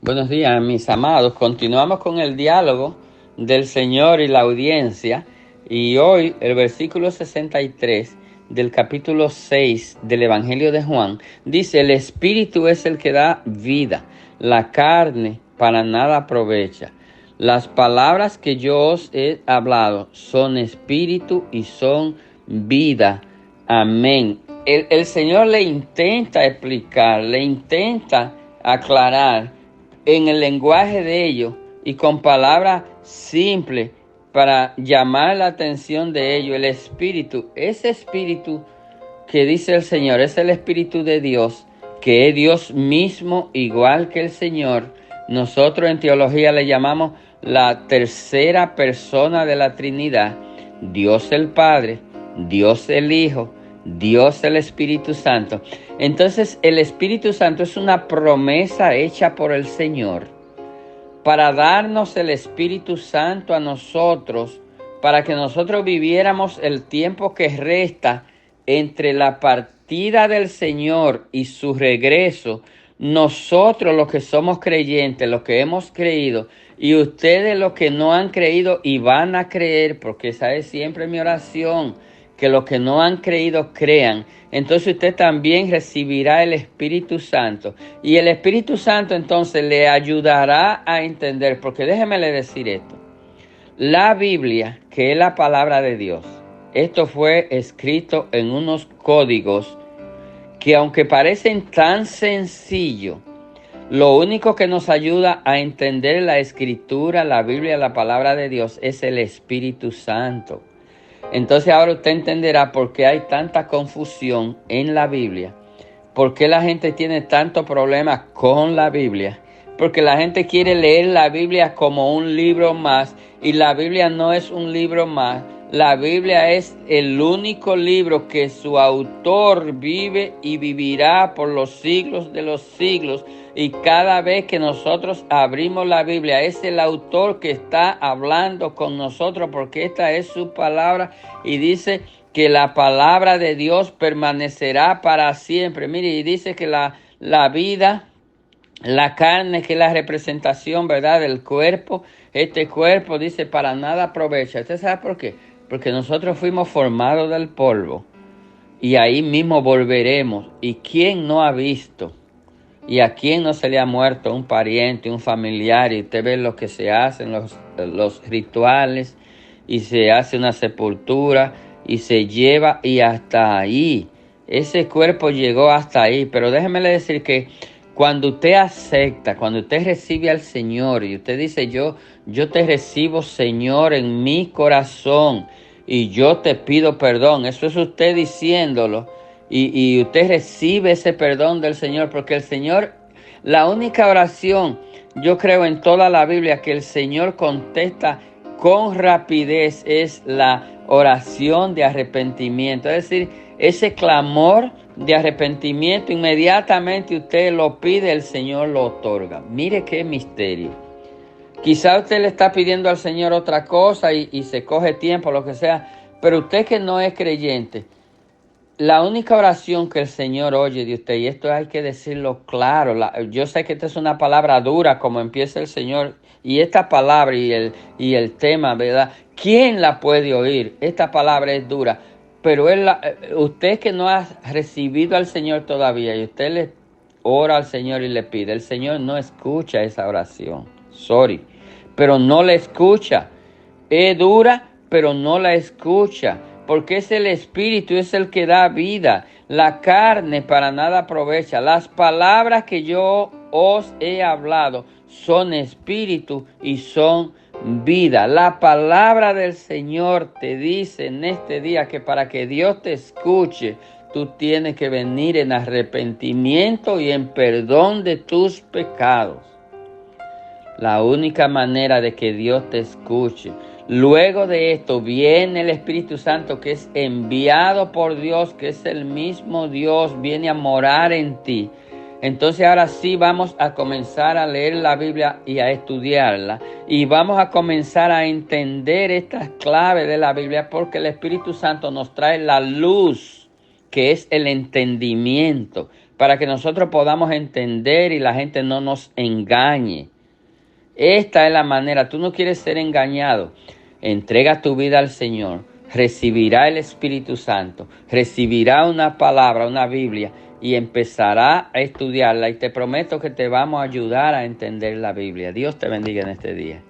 Buenos días, mis amados. Continuamos con el diálogo del Señor y la audiencia. Y hoy el versículo 63 del capítulo 6 del Evangelio de Juan dice: el Espíritu es el que da vida, la carne para nada aprovecha. Las palabras que yo os he hablado son espíritu y son vida. Amén. El Señor le intenta explicar, le intenta aclarar en el lenguaje de ellos y con palabras simples para llamar la atención de ellos. El Espíritu, ese Espíritu que dice el Señor, es el Espíritu de Dios, que es Dios mismo, igual que el Señor. Nosotros en teología le llamamos la tercera persona de la Trinidad: Dios el Padre, Dios el Hijo, Dios el Espíritu Santo. Entonces el Espíritu Santo es una promesa hecha por el Señor para darnos el Espíritu Santo a nosotros, para que nosotros viviéramos el tiempo que resta entre la partida del Señor y su regreso. Nosotros los que somos creyentes, los que hemos creído, y ustedes los que no han creído y van a creer, porque esa es siempre mi oración, que los que no han creído crean. Entonces usted también recibirá el Espíritu Santo. Y el Espíritu Santo entonces le ayudará a entender, porque déjeme decir esto. La Biblia, que es la palabra de Dios, esto fue escrito en unos códigos que, aunque parecen tan sencillos, lo único que nos ayuda a entender la Escritura, la Biblia, la palabra de Dios, es el Espíritu Santo. Entonces ahora usted entenderá por qué hay tanta confusión en la Biblia, por qué la gente tiene tantos problemas con la Biblia, porque la gente quiere leer la Biblia como un libro más, y la Biblia no es un libro más. La Biblia es el único libro que su autor vive y vivirá por los siglos de los siglos. Y cada vez que nosotros abrimos la Biblia, es el autor que está hablando con nosotros, porque esta es su palabra y dice que la palabra de Dios permanecerá para siempre. Mire, y dice que la vida, la carne, que es la representación, ¿verdad?, del cuerpo, este cuerpo, dice, para nada aprovecha. ¿Usted sabe por qué? Porque nosotros fuimos formados del polvo y ahí mismo volveremos. ¿Y quién no ha visto? ¿Y a quién no se le ha muerto un pariente, un familiar? Y usted ve lo que se hacen, los rituales, y se hace una sepultura y se lleva, y hasta ahí. Ese cuerpo llegó hasta ahí. Pero déjeme decir que cuando usted acepta, cuando usted recibe al Señor y usted dice: yo te recibo, Señor, en mi corazón, y yo te pido perdón. Eso es usted diciéndolo. Y usted recibe ese perdón del Señor, porque el Señor, la única oración, yo creo, en toda la Biblia que el Señor contesta con rapidez es la oración de arrepentimiento. Es decir, ese clamor de arrepentimiento, inmediatamente usted lo pide, el Señor lo otorga. Mire qué misterio. Quizá usted le está pidiendo al Señor otra cosa y se coge tiempo, lo que sea, pero usted que no es creyente, la única oración que el Señor oye de usted, y esto hay que decirlo claro, yo sé que esta es una palabra dura, como empieza el Señor, y esta palabra y el tema, ¿verdad? ¿Quién la puede oír? Esta palabra es dura, pero usted que no ha recibido al Señor todavía, y usted le ora al Señor y le pide, el Señor no escucha esa oración, sorry, pero no la escucha. Es dura, pero no la escucha, porque es el Espíritu, es el que da vida. La carne para nada aprovecha. Las palabras que yo os he hablado son espíritu y son vida. La palabra del Señor te dice en este día que para que Dios te escuche, tú tienes que venir en arrepentimiento y en perdón de tus pecados. La única manera de que Dios te escuche. Luego de esto viene el Espíritu Santo, que es enviado por Dios, que es el mismo Dios, viene a morar en ti. Entonces ahora sí vamos a comenzar a leer la Biblia y a estudiarla. Y vamos a comenzar a entender estas claves de la Biblia, porque el Espíritu Santo nos trae la luz, que es el entendimiento, para que nosotros podamos entender y la gente no nos engañe. Esta es la manera. Tú no quieres ser engañado. Entrega tu vida al Señor. Recibirá el Espíritu Santo. Recibirá una palabra, una Biblia, y empezará a estudiarla. Y te prometo que te vamos a ayudar a entender la Biblia. Dios te bendiga en este día.